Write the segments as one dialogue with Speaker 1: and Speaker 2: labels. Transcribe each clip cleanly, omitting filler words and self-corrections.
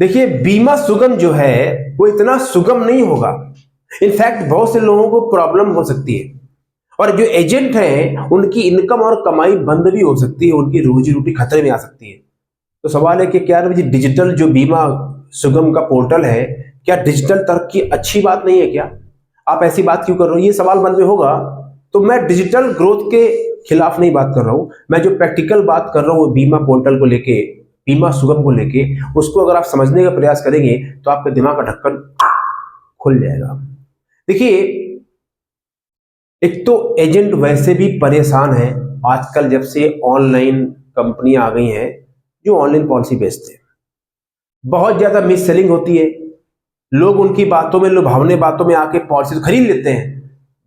Speaker 1: देखिए, बीमा सुगम जो है वो इतना सुगम नहीं होगा। इनफैक्ट बहुत से लोगों को प्रॉब्लम हो सकती है और जो एजेंट हैं उनकी इनकम और कमाई बंद भी हो सकती है, उनकी रोजी रोटी खतरे में आ सकती है। तो सवाल है कि क्या डिजिटल जो बीमा सुगम का पोर्टल है, क्या डिजिटल तरक्की अच्छी बात नहीं है क्या? आप ऐसी बात क्यों कर रहे हो, ये सवाल मन में होगा। तो मैं डिजिटल ग्रोथ के खिलाफ नहीं बात कर रहा हूं, मैं जो प्रैक्टिकल बात कर रहा हूं बीमा पोर्टल को लेके, बीमा सुगम को लेके, उसको अगर आप समझने का प्रयास करेंगे तो आपके दिमाग का ढक्कन खुल जाएगा। देखिए, एक तो एजेंट वैसे भी परेशान है आजकल, जब से ऑनलाइन कंपनियां आ गई हैं जो ऑनलाइन पॉलिसी बेचते हैं। बहुत ज्यादा मिस सेलिंग होती है, लोग उनकी बातों में, लुभावने बातों में आके पॉलिसी खरीद लेते हैं।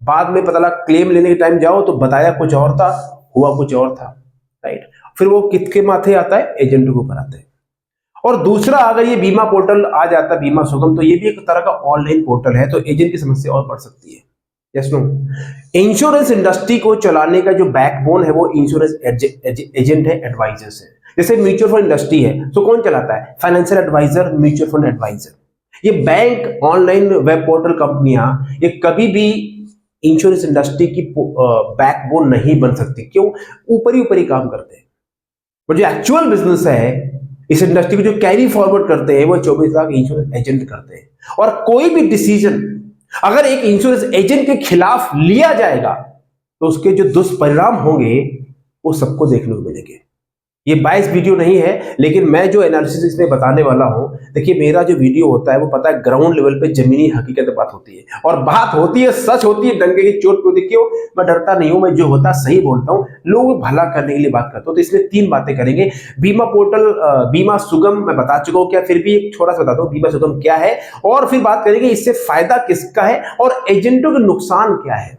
Speaker 1: बाद में पता लगा क्लेम लेने के टाइम जाओ तो बताया कुछ और था, हुआ कुछ और था। राइट, फिर वो किसके माथे आता है? एजेंट के ऊपर आता है। और दूसरा, अगर ये बीमा पोर्टल आ जाता है बीमा सुगम, तो ये भी एक तरह का ऑनलाइन पोर्टल है, तो एजेंट की समस्या और बढ़ सकती है। यस नो, इंश्योरेंस इंडस्ट्री को चलाने का जो बैकबोन है वो इंश्योरेंस एजेंट है, एडवाइजर्स है। जैसे म्यूचुअल फंड इंडस्ट्री है तो कौन चलाता है? Financial adviser, mutual fund adviser. ये बैंक, ऑनलाइन वेब पोर्टल कंपनियां, ये कभी भी इंश्योरेंस इंडस्ट्री की बैकबोन नहीं बन सकती। क्यों? ऊपर ही काम करते हैं। और जो एक्चुअल बिजनेस है इस इंडस्ट्री को जो कैरी फॉरवर्ड करते हैं वो 24 लाख इंश्योरेंस एजेंट करते हैं। और कोई भी डिसीजन अगर एक इंश्योरेंस एजेंट के खिलाफ लिया जाएगा तो उसके जो दुष्परिणाम होंगे वो सबको देखने को मिलेंगे। ये 22 वीडियो नहीं है, लेकिन मैं जो एनालिसिस इसमें बताने वाला हूं, देखिए मेरा जो वीडियो होता है वो पता है ग्राउंड लेवल पे जमीनी हकीकत बात होती है, और बात होती है, सच होती है, डंके की चोट पे। क्यों? मैं डरता नहीं हूं, मैं जो होता सही बोलता हूं, लोगों को भला करने के लिए बात करता हूं। तो इसमें 3 बातें करेंगे। बीमा पोर्टल, बीमा सुगम मैं बता चुका हूं, क्या फिर भी एक छोटा सा बताता हूं बीमा सुगम क्या है, और फिर बात करेंगे इससे फायदा किसका है और एजेंटों के नुकसान क्या है,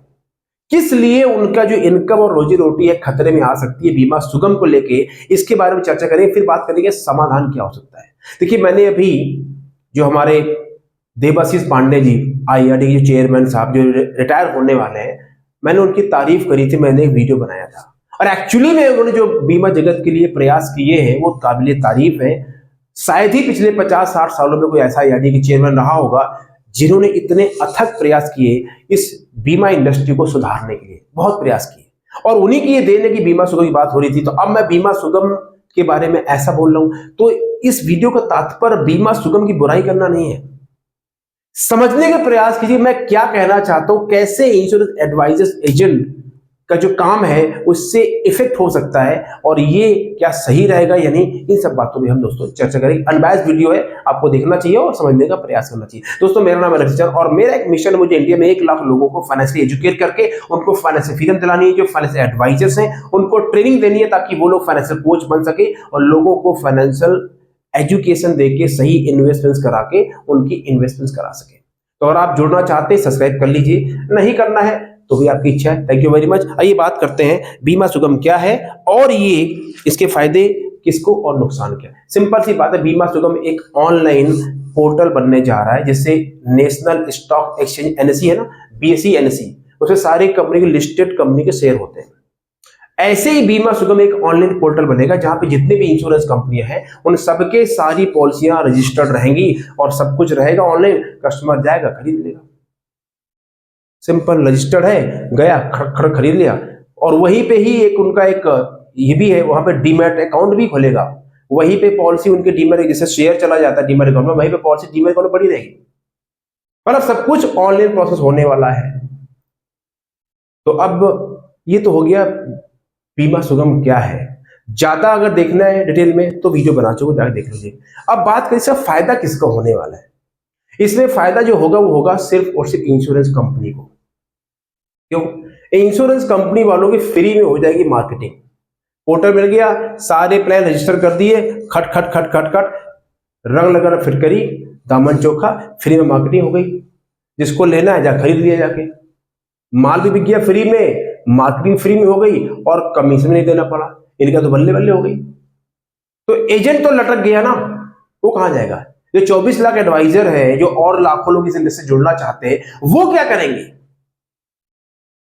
Speaker 1: किस लिए उनका जो इनकम और रोजी रोटी है खतरे में आ सकती है बीमा सुगम को लेके। इसके बारे में चर्चा करेंगे, फिर बात करेंगे समाधान क्या हो सकता है। देखिए, मैंने अभी जो हमारे देवाशीष पांडे जी, आईआरडी के चेयरमैन साहब जो रिटायर होने वाले हैं, मैंने उनकी तारीफ करी थी, मैंने एक वीडियो बनाया था। और एक्चुअली में उन्होंने जो बीमा जगत के लिए प्रयास किए हैं वो काबिले तारीफ है। शायद ही पिछले 50-60 सालों में कोई ऐसा आईआरडी के चेयरमैन रहा होगा जिन्होंने इतने अथक प्रयास किए इस बीमा इंडस्ट्री को सुधारने के लिए, बहुत प्रयास किए। और उन्हीं की ये देन है कि बीमा सुगम की बात हो रही थी, तो अब मैं बीमा सुगम के बारे में ऐसा बोल रहा हूं। तो इस वीडियो का तात्पर्य बीमा सुगम की बुराई करना नहीं है, समझने का प्रयास कीजिए मैं क्या कहना चाहता हूं, कैसे इंश्योरेंस एडवाइजर्स एजेंट का जो काम है उससे इफेक्ट हो सकता है, और ये क्या सही रहेगा या नहीं, इन सब बातों में हम दोस्तों चर्चा करेंगे। अनबायस्ड वीडियो है, आपको देखना चाहिए और समझने का प्रयास करना चाहिए। दोस्तों, मेरा नाम है रविचंद्र और मेरा एक मिशन है, मुझे इंडिया में 1 लाख लोगों को फाइनेंशियली एजुकेट करके उनको फाइनेंशियल फ्रीडम दिलानी है। जो फाइनेंशियल एडवाइजर्स हैं उनको ट्रेनिंग देनी है ताकि वो लोग फाइनेंशियल कोच बन सके और लोगों को फाइनेंशियल एजुकेशन देके सही इन्वेस्टमेंट्स करा के उनकी इन्वेस्टमेंट्स करा सके। तो अगर आप जुड़ना चाहते हैं सब्सक्राइब कर लीजिए, नहीं करना है तो भी आपकी इच्छा है। Thank you very much. आइए बात करते हैं बीमा सुगम क्या है और ये इसके फायदे किसको और नुकसान क्या है। सिंपल सी बात है, बीमा सुगम एक ऑनलाइन पोर्टल बनने जा रहा है जिससे नेशनल स्टॉक एक्सचेंज एनएसई है ना, बीएसई एनएसई, उसमें सारे कंपनी के लिस्टेड कंपनी के शेयर होते हैं। ऐसे ही बीमा सुगम एक ऑनलाइन पोर्टल बनेगा जहां पे जितने भी इंश्योरेंस कंपनियां हैं उन सबके सारी पॉलिसियां रजिस्टर्ड रहेंगी और सब कुछ रहेगा ऑनलाइन। कस्टमर जाएगा, खरीद लेगा, सिंपल, रजिस्टर्ड है, गया खड़ खरीद लिया। और वहीं पे ही एक उनका एक ये भी है, वहां पे डीमैट अकाउंट भी खोलेगा, वहीं पे पॉलिसी उनके डीमैट, जैसे शेयर चला जाता है डीमैट अकाउंट में, वहीं पे पॉलिसी डीमैट अकाउंट में पड़ी रहेगी। मतलब सब कुछ ऑनलाइन प्रोसेस होने वाला है। तो अब ये तो हो गया बीमा सुगम क्या है। ज्यादा अगर देखना है डिटेल में तो वीडियो बना चुका, जाकर देख लीजिए। अब बात करें इसका फायदा किसको होने वाला है। इसमें फायदा जो होगा वो होगा सिर्फ और सिर्फ इंश्योरेंस कंपनी को। क्यों? इंश्योरेंस कंपनी वालों की फ्री में हो जाएगी मार्केटिंग। पोर्टल मिल गया, सारे प्लान रजिस्टर कर दिए, खट खट खट खट खट, रंग लगा फिटकरी, दामन चोखा, फ्री में मार्केटिंग हो गई। जिसको लेना है जा खरीद लिया जाके, माल भी बिक गया फ्री में, मार्केटिंग फ्री में हो गई और कमीशन नहीं देना पड़ा। इनका तो बल्ले बल्ले हो गई। तो एजेंट तो लटक गया ना, वो कहां जाएगा? जो 24 लाख एडवाइजर है, जो और लाखों लोग इस इंडस्ट्री से जुड़ना चाहते हैं, वो क्या करेंगे?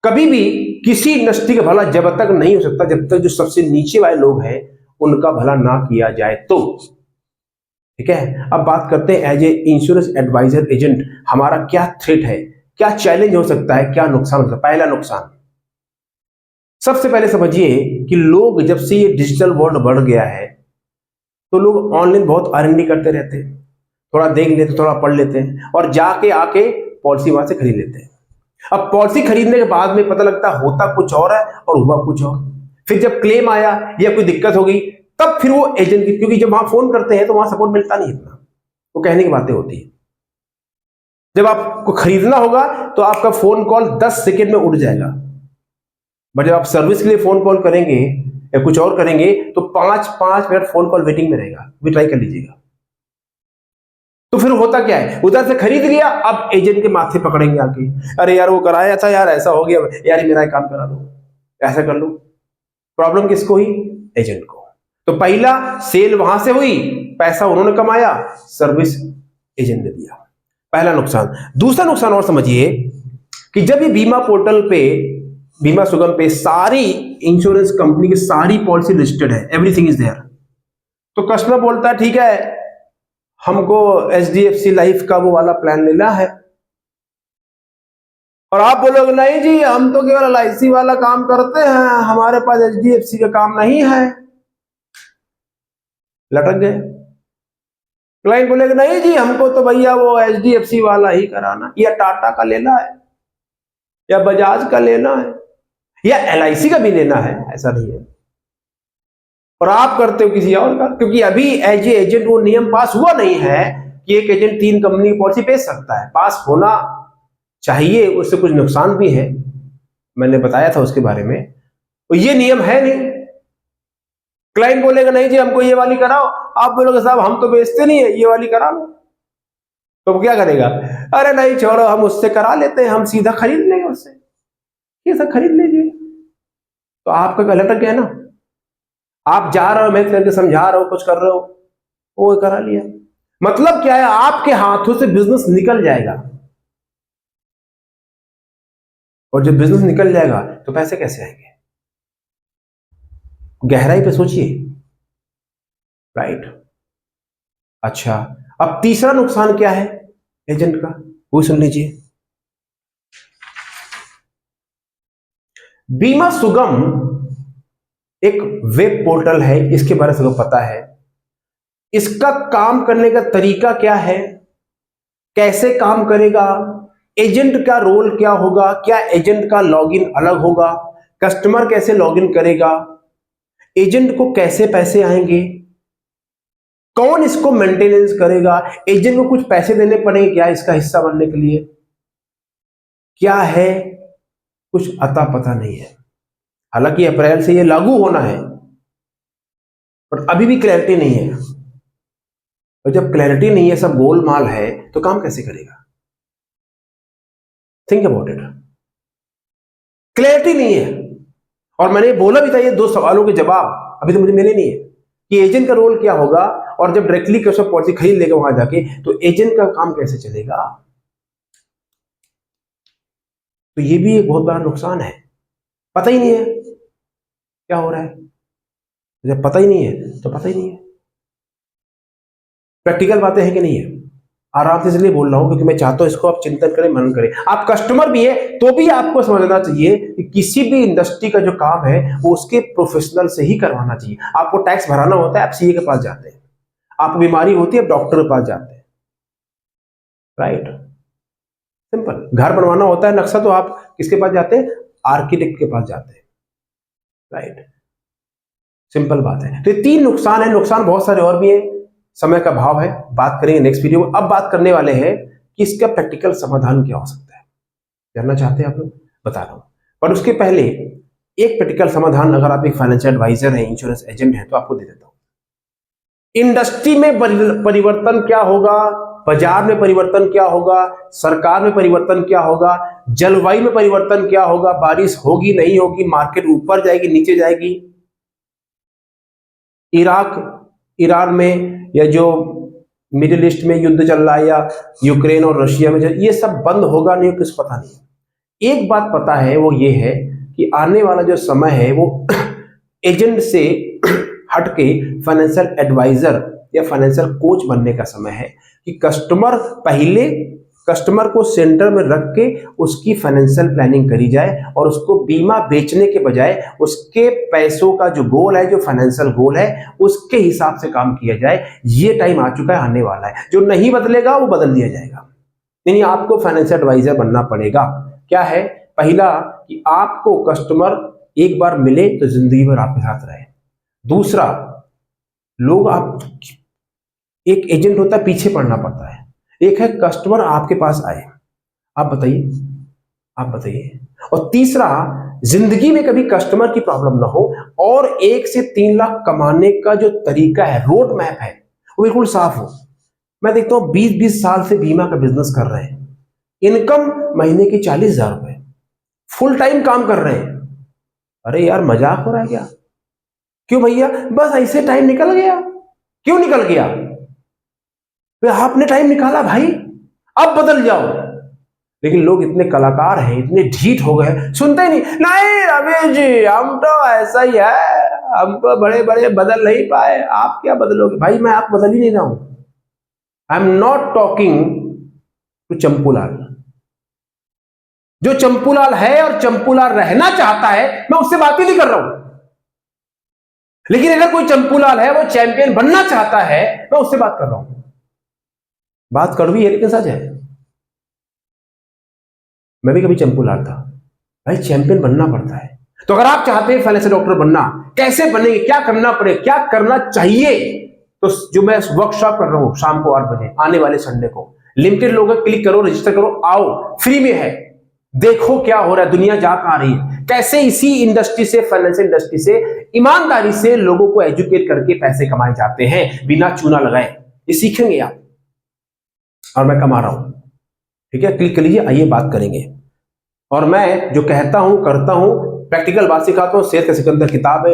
Speaker 1: कभी भी किसी इंडस्ट्री का भला जब तक नहीं हो सकता जब तक जो सबसे नीचे वाले लोग हैं उनका भला ना किया जाए। तो ठीक है, अब बात करते हैं as a insurance adviser agent हमारा क्या थ्रेट है, क्या चैलेंज हो सकता है, क्या नुकसान हो सकता है। पहला नुकसान, सबसे पहले समझिए कि लोग जब से ये डिजिटल वर्ल्ड बढ़ गया है तो लोग ऑनलाइन बहुत R&D करते रहते हैं, थोड़ा देख लेते, थोड़ा पढ़ लेते हैं और जाके आके पॉलिसी वहां से खरीद लेते हैं। अब पॉलिसी खरीदने के बाद में पता लगता होता कुछ और है और हुआ कुछ और। फिर जब क्लेम आया या कोई दिक्कत हो गई तब फिर वो एजेंट की, क्योंकि जब वहां फोन करते हैं तो वहां सपोर्ट मिलता नहीं इतना, वो कहने की बातें होती है। जब आपको खरीदना होगा तो आपका फोन कॉल 10 सेकेंड में उठ जाएगा, बट जब आप सर्विस के लिए फोन कॉल करेंगे या कुछ और करेंगे तो 5 मिनट फोन कॉल वेटिंग में रहेगा। भी ट्राई कर लीजिएगा। तो फिर होता क्या है, उधर से खरीद लिया, अब एजेंट के माथे पकड़ेंगे आके, अरे यार वो कराया था यार, ऐसा हो गया यार, मेरा काम करा दो, ऐसा कर लो। प्रॉब्लम किसको हुई? एजेंट को। तो पहला सेल वहां से हुई, पैसा उन्होंने कमाया, सर्विस एजेंट ने दिया, पहला नुकसान। दूसरा नुकसान और समझिए कि जब ये बीमा पोर्टल पे, बीमा सुगम पे सारी इंश्योरेंस कंपनी की सारी पॉलिसी लिस्टेड है, एवरीथिंग इज देयर, तो कस्टमर बोलता है ठीक है हमको HDFC लाइफ का वो वाला प्लान लेना है, और आप बोलोगे नहीं जी हम तो केवल LIC वाला काम करते हैं, हमारे पास HDFC का काम नहीं है, लटक गए। क्लाइंट बोलेगा नहीं जी हमको तो भैया वो HDFC वाला ही कराना, या टाटा का लेना है, या बजाज का लेना है, या LIC का भी लेना है, ऐसा नहीं है, और आप करते हो किसी और का, क्योंकि अभी एज ए एजेंट वो नियम पास हुआ नहीं है कि एक एजेंट 3 कंपनी की पॉलिसी बेच सकता है। पास होना चाहिए, उससे कुछ नुकसान भी है, मैंने बताया था उसके बारे में, तो ये नियम है नहीं। क्लाइंट बोलेगा नहीं जी हमको ये वाली कराओ, आप बोलोगे साहब हम तो बेचते नहीं है, ये वाली करा लो, तो क्या करेगा? अरे नहीं छोड़ो हम उससे करा लेते हैं, हम सीधा खरीद लेंगे उससे, ये सब खरीद लीजिए। तो आपका गलत लटक गया ना, आप जा रहे हो, मैं करके समझा रहा हूं, कुछ कर रहे हो, वो करा लिया, मतलब क्या है, आपके हाथों से बिजनेस निकल जाएगा, और जब बिजनेस निकल जाएगा तो पैसे कैसे आएंगे? गहराई पे सोचिए, राइट। अच्छा, अब तीसरा नुकसान क्या है एजेंट का, वो सुन लीजिए। बीमा सुगम एक वेब पोर्टल है, इसके बारे में सबको पता है। इसका काम करने का तरीका क्या है, कैसे काम करेगा, एजेंट का रोल क्या होगा, क्या एजेंट का लॉगिन अलग होगा, कस्टमर कैसे लॉगिन करेगा, एजेंट को कैसे पैसे आएंगे, कौन इसको मेंटेनेंस करेगा, एजेंट को कुछ पैसे देने पड़ेंगे क्या इसका हिस्सा बनने के लिए, क्या है, कुछ अता पता नहीं है। हालांकि अप्रैल से ये लागू होना है, पर अभी भी क्लैरिटी नहीं है, और जब क्लैरिटी नहीं है, सब गोलमाल है, तो काम कैसे करेगा? थिंक अबाउट इट, क्लैरिटी नहीं है। और मैंने बोला भी था ये 2 सवालों के जवाब अभी तो मुझे मिले नहीं है कि एजेंट का रोल क्या होगा, और जब डायरेक्टली कस्टमर पॉलिसी खरीद लेगा वहां जाके तो एजेंट का काम कैसे चलेगा। तो ये भी एक बहुत बड़ा नुकसान है, पता ही नहीं है क्या हो रहा है। जब पता ही नहीं है तो पता ही नहीं है। प्रैक्टिकल बातें हैं कि नहीं है, आराम से इसलिए बोल रहा हूं क्योंकि मैं चाहता हूं इसको आप चिंतन करें, मनन करें। आप कस्टमर भी है तो भी आपको समझना चाहिए कि किसी भी इंडस्ट्री का जो काम है वो उसके प्रोफेशनल से ही करवाना चाहिए। आपको टैक्स भराना होता है, आप CA के पास जाते हैं, आपको बीमारी होती है, आप डॉक्टर के पास जाते हैं, राइट, सिंपल। घर बनवाना होता है नक्शा, तो आप किसके पास जाते हैं? आर्किटेक्ट के पास जाते हैं, राइट, सिंपल बात है। तो ये 3 नुकसान है, नुकसान बहुत सारे और भी हैं, समय का भाव है, बात करेंगे नेक्स्ट वीडियो में। अब बात करने वाले हैं कि इसका प्रैक्टिकल समाधान क्या हो सकता है। जानना चाहते हैं आप लोग? बता रहा हूं, पर उसके पहले एक प्रैक्टिकल समाधान, अगर आप एक फाइनेंशियल एडवाइजर हैं, इंश्योरेंस एजेंट हैं, तो आपको दे देता हूं। इंडस्ट्री में परिवर्तन क्या होगा, बाजार में परिवर्तन क्या होगा, सरकार में परिवर्तन क्या होगा, जलवायु में परिवर्तन क्या होगा, बारिश होगी नहीं होगी, मार्केट ऊपर जाएगी नीचे जाएगी, इराक ईरान में या जो मिडिल ईस्ट में युद्ध चल रहा है, या यूक्रेन और रशिया में, ये सब बंद होगा नहीं, किस पता नहीं। एक बात पता है, वो ये है कि आने वाला जो समय है वो एजेंट से हटके फाइनेंशियल एडवाइजर या फाइनेंशियल कोच बनने का समय है कि कस्टमर को सेंटर में रख के उसकी फाइनेंशियल प्लानिंग करी जाए और उसको बीमा बेचने के बजाय उसके पैसों का जो गोल है, जो फाइनेंशियल गोल है, उसके हिसाब से काम किया जाए। ये टाइम आ चुका है, आने वाला है। जो नहीं बदलेगा वो बदल दिया जाएगा। यानी आपको फाइनेंशियल एडवाइजर बनना पड़ेगा। क्या है? पहला कि आपको कस्टमर एक बार मिले तो जिंदगी भर आपके साथ रहे। दूसरा, लोग आप एक एजेंट होता है, पीछे पड़ना पड़ता है। एक है कस्टमर आपके पास आए, आप बताइए। और तीसरा, जिंदगी में कभी कस्टमर की प्रॉब्लम ना हो और 1 से 3 लाख कमाने का जो तरीका है, रोड मैप है, वो बिल्कुल साफ हो। मैं देखता हूं 20-20 साल से बीमा का बिजनेस कर रहे हैं, इनकम महीने की 40,000 रुपए, फुल टाइम काम कर रहे हैं। अरे यार, मजाक हो रहा है क्या? क्यों भैया? बस ऐसे टाइम निकल गया। क्यों निकल गया? आपने टाइम निकाला भाई, अब बदल जाओ। लेकिन लोग इतने कलाकार हैं, इतने ढीठ हो गए, सुनते ही नहीं रमेश जी, हम तो ऐसा ही है, हम तो बड़े बड़े बदल नहीं पाए, आप क्या बदलोगे? भाई मैं आप बदल ही नहीं रहा हूं। I am not talking to Champulal. जो चंपूलाल है और चंपूलाल रहना चाहता है, मैं उससे बात ही नहीं कर रहा हूं। लेकिन अगर कोई चंपूलाल है, वो चैंपियन बनना चाहता है, मैं उससे बात कर रहा हूं। बात कड़वी है लेकिन सच है। मैं भी कभी चंपूलाल था भाई। चैंपियन बनना पड़ता है। तो अगर आप चाहते हैं फाइनेंशियल डॉक्टर बनना, कैसे बनेंगे, क्या करना पड़े, क्या करना चाहिए, तो जो मैं वर्कशॉप कर रहा हूं शाम को 8 बजे आने वाले संडे को, लिमिटेड लोग हैं, क्लिक करो, रजिस्टर करो, आओ, फ्री में है। देखो क्या हो रहा है, दुनिया जा कहां रही है, कैसे इसी इंडस्ट्री से, फाइनेंशियल इंडस्ट्री से ईमानदारी से लोगों को एजुकेट करके पैसे कमाए जाते हैं बिना चूना लगाए। ये सीखेंगे आप, और मैं कमा रहा हूं। ठीक है, क्लिक कर लीजिए, आइए बात करेंगे। और मैं जो कहता हूं, करता हूं, प्रैक्टिकल बात सिखाता हूं। शेर का सिकंदर किताब है,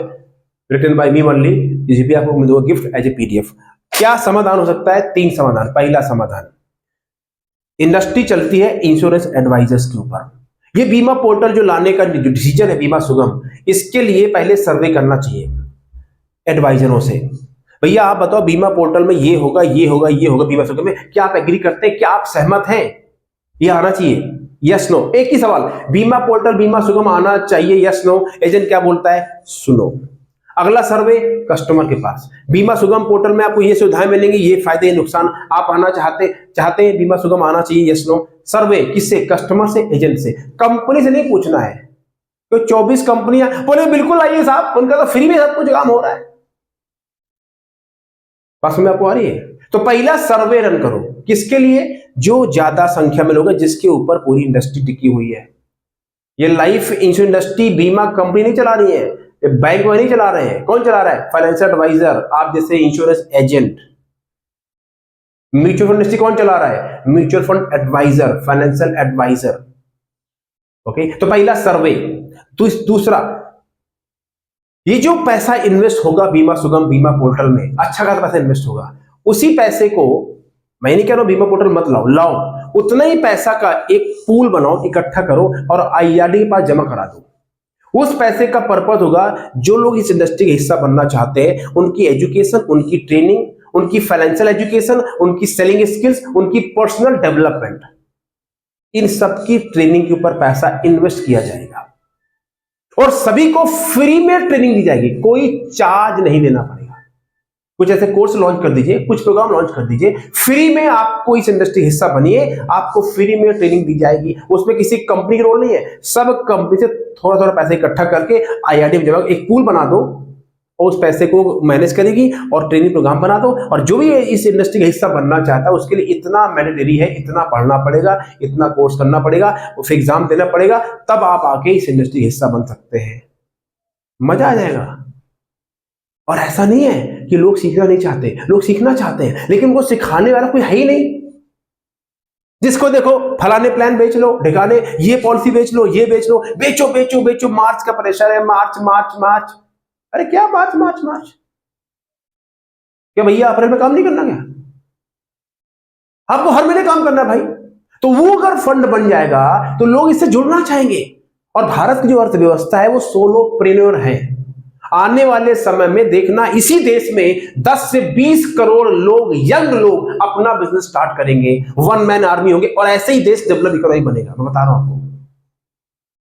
Speaker 1: रिटन बाय मी ओनली, जिसे भी आपको मिलेगा गिफ्ट एज ए पीडीएफ। क्या समाधान हो सकता है? 3 समाधान। पहला समाधान, इंडस्ट्री चलती है इंश्योरेंस एडवाइजर्स के ऊपर। ये बीमा पोर्टल जो लाने का जो डिसीजन है, बीमा सुगम, इसके लिए पहले सर्वे करना चाहिए एडवाइजरों से। भैया आप बताओ, बीमा पोर्टल में ये होगा, ये होगा, ये होगा, बीमा सुगम में क्या आप एग्री करते हैं? क्या आप सहमत हैं? ये आना चाहिए, यस नो। एक ही सवाल, बीमा पोर्टल, बीमा सुगम आना चाहिए, यस नो। एजेंट क्या बोलता है? सुनो। अगला सर्वे कस्टमर के पास, बीमा सुगम पोर्टल में आपको ये सुविधाएं मिलेंगी, ये फायदे, ये नुकसान, आप आना चाहते हैं बीमा सुगम आना चाहिए, यस नो। सर्वे किससे? कस्टमर से, एजेंट से। कंपनी से नहीं पूछना है। तो 24 कंपनियां बोले बिल्कुल आइए साहब, उनका तो फ्री में सब कुछ काम हो रहा है। बात समझ में आपको आ रही है? तो पहला सर्वे रन करो, किसके लिए? जो ज्यादा संख्या में लोग हैं, जिसके ऊपर पूरी इंडस्ट्री टिकी हुई है। ये लाइफ इंश्योरेंस इंडस्ट्री बीमा कंपनी नहीं चला रही है, ये बैंक में नहीं चला रहे हैं। कौन चला रहा है? फाइनेंशियल एडवाइजर, आप जैसे insurance agent. Mutual fund industry कौन चला रहा है? Mutual fund adviser, financial adviser. Okay, तो पहला सर्वे। दूसरा, ये जो पैसा इन्वेस्ट होगा बीमा सुगम, बीमा पोर्टल में, अच्छा खासा पैसा इन्वेस्ट होगा, उसी पैसे को, मैं नहीं कह रहा हूं बीमा पोर्टल मत लाओ, उतना ही पैसा का एक पूल बनाओ, इकट्ठा करो और आईआरडी के पास जमा करा दो। उस पैसे का पर्पस होगा, जो लोग इस इंडस्ट्री का हिस्सा बनना चाहते हैं, उनकी एजुकेशन, उनकी ट्रेनिंग, उनकी फाइनेंशियल एजुकेशन, उनकी सेलिंग स्किल्स, उनकी पर्सनल डेवलपमेंट, इन सब की ट्रेनिंग के ऊपर पैसा इन्वेस्ट किया जाएगा और सभी को फ्री में ट्रेनिंग दी जाएगी, कोई चार्ज नहीं देना पड़ेगा। कुछ ऐसे कोर्स लॉन्च कर दीजिए, कुछ प्रोग्राम लॉन्च कर दीजिए, फ्री में आपको इस इंडस्ट्री हिस्सा बनिए, आपको फ्री में ट्रेनिंग दी जाएगी। उसमें किसी कंपनी का रोल नहीं है, सब कंपनी से थोड़ा थोड़ा पैसा इकट्ठा करके आईआरडी में जमा, एक पूल बना दो और उस पैसे को मैनेज करेगी और ट्रेनिंग प्रोग्राम बना दो। और जो भी इस इंडस्ट्री का हिस्सा बनना चाहता है, उसके लिए इतना मैंडेटरी है, इतना पढ़ना पड़ेगा, इतना कोर्स करना पड़ेगा, फिर एग्जाम देना पड़ेगा, तब आप आके इस इंडस्ट्री का हिस्सा बन सकते हैं। मजा आ जाएगा। और ऐसा नहीं है कि लोग सीखना नहीं चाहते, लोग सीखना चाहते हैं, लेकिन उनको सिखाने वाला कोई है ही नहीं। जिसको देखो फलाने प्लान बेच लो, ढिकाने ये पॉलिसी बेच लो, ये बेच लो, बेचो बेचो बेचो, मार्च का प्रेशर है, मार्च मार्च मार्च। अरे क्या मार्च मार्च मार्च? क्या भैया अप्रैल में काम नहीं करना क्या? आपको हर महीने काम करना है भाई। तो वो अगर फंड बन जाएगा तो लोग इससे जुड़ना चाहेंगे। और भारत की जो अर्थव्यवस्था है वो सोलोप्रेन्योर है। आने वाले समय में देखना इसी देश में 10 से 20 करोड़ लोग, यंग लोग अपना बिजनेस स्टार्ट करेंगे, वन मैन आर्मी होंगे और ऐसे ही देश डेवलप इकोनॉमी बनेगा। मैं बता रहा हूं आपको,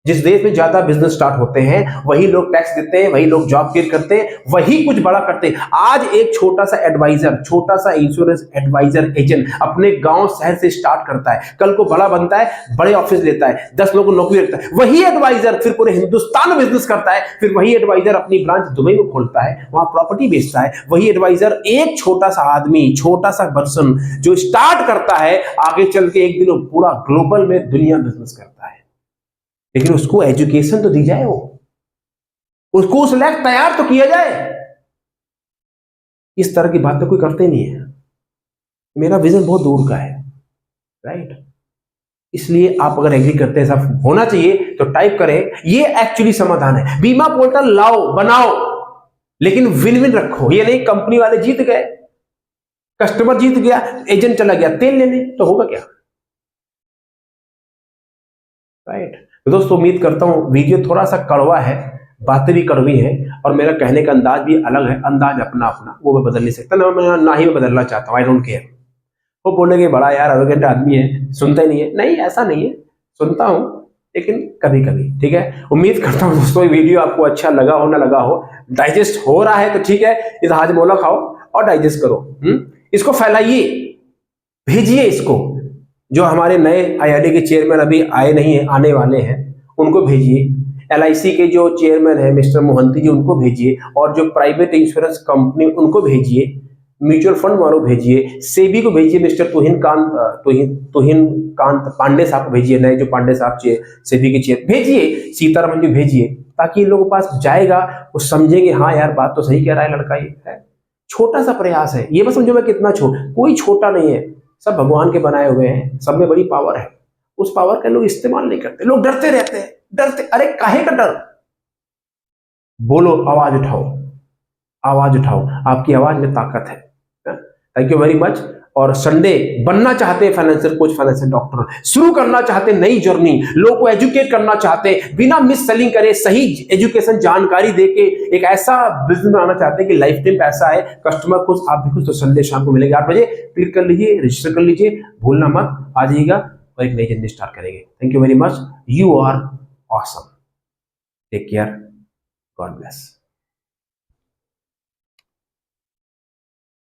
Speaker 1: जिस देश में ज्यादा बिजनेस स्टार्ट होते हैं वही लोग टैक्स देते हैं, वही लोग जॉब क्रिएट करते हैं, वही कुछ बड़ा करते हैं। आज एक छोटा सा एडवाइजर, छोटा सा इंश्योरेंस एडवाइजर एजेंट अपने गांव शहर से स्टार्ट करता है, कल को बड़ा बनता है, बड़े ऑफिस लेता है, 10 लोगों को नौकरी देता है। वही एडवाइजर फिर पूरे हिंदुस्तान में बिजनेस करता है, फिर वही एडवाइजर अपनी ब्रांच दुबई में खोलता है, वहां प्रॉपर्टी बेचता है। वही एडवाइजर, एक छोटा सा आदमी, छोटा सा पर्सन जो स्टार्ट करता है, आगे चल के एक दिन पूरा ग्लोबल में दुनिया बिजनेस करता है। लेकिन उसको एजुकेशन तो दी जाए, उसको उस लायक तैयार तो किया जाए। इस तरह की बात तो कोई करते नहीं है। मेरा विजन बहुत दूर का है, राइट? इसलिए आप अगर एग्री करते हैं ऐसा होना चाहिए तो टाइप करें, ये एक्चुअली समाधान है। बीमा पोर्टल लाओ, बनाओ, लेकिन विन विन रखो। ये नहीं कंपनी वाले जीत गए, कस्टमर जीत गया, एजेंट चला गया तेल लेने, तो होगा क्या, राइट? तो दोस्तों उम्मीद करता हूं वीडियो थोड़ा सा कड़वा है, बातें भी कड़वी हैं और मेरा कहने का अंदाज भी अलग है। अंदाज अपना अपना, वो मैं बदल नहीं सकता, ना ही मैं बदलना चाहता हूँ। I don't care. वो बोलेंगे बड़ा यार एरोगेंट आदमी है, सुनता ही नहीं है। नहीं, ऐसा नहीं है, सुनता हूँ लेकिन कभी कभी, ठीक है? उम्मीद करता हूँ दोस्तों वीडियो आपको अच्छा लगा हो, ना लगा हो, डाइजेस्ट हो रहा है तो ठीक है, इस हाजमोला खाओ और डाइजेस्ट करो। इसको फैलाइए, भेजिए इसको। जो हमारे नए IRD के चेयरमैन अभी आए नहीं है, आने वाले हैं, उनको भेजिए। LIC के जो चेयरमैन है मिस्टर मोहंती जी, उनको भेजिए। और जो प्राइवेट इंश्योरेंस कंपनी, उनको भेजिए। म्यूचुअल फंड वालों भेजिए। सेबी को भेजिए, मिस्टर तुहिन कांत पांडे साहब को भेजिए। नए जो पांडे साहब सेबी के चेयर भेजिए, सीतारमन जी भेजिए, ताकि इन लोगों के पास जाएगा, वो समझेंगे हाँ यार बात तो सही कह रहा है लड़का। ये है छोटा सा प्रयास है, ये बस समझो मैं कितना कोई छोटा नहीं है, सब भगवान के बनाए हुए हैं, सब में बड़ी पावर है। उस पावर का लोग इस्तेमाल नहीं करते, लोग डरते रहते हैं। डरते, अरे काहे का डर? बोलो, आवाज उठाओ, आवाज उठाओ, आपकी आवाज में ताकत है। Thank you very much. और संडे बनना चाहते हैं फाइनेंशियल कोच, फाइनेंशियल डॉक्टर, शुरू करना चाहते हैं नई जर्नी, लोगों को एजुकेट करना चाहते हैं, बिना मिस सेलिंग करे सही एजुकेशन जानकारी देके एक ऐसा बिजनेस बनाना चाहते हैं कि लाइफ टाइम पैसा है, कस्टमर खुश, आप भी खुश, तो संडे शाम को मिलेगा 8 बजे। क्लिक कर लीजिए, रजिस्टर कर लीजिए, भूलना मत, आ जाइएगा और एक नई जर्नी स्टार्ट करेंगे। Thank you very much, you are awesome, take care, God bless.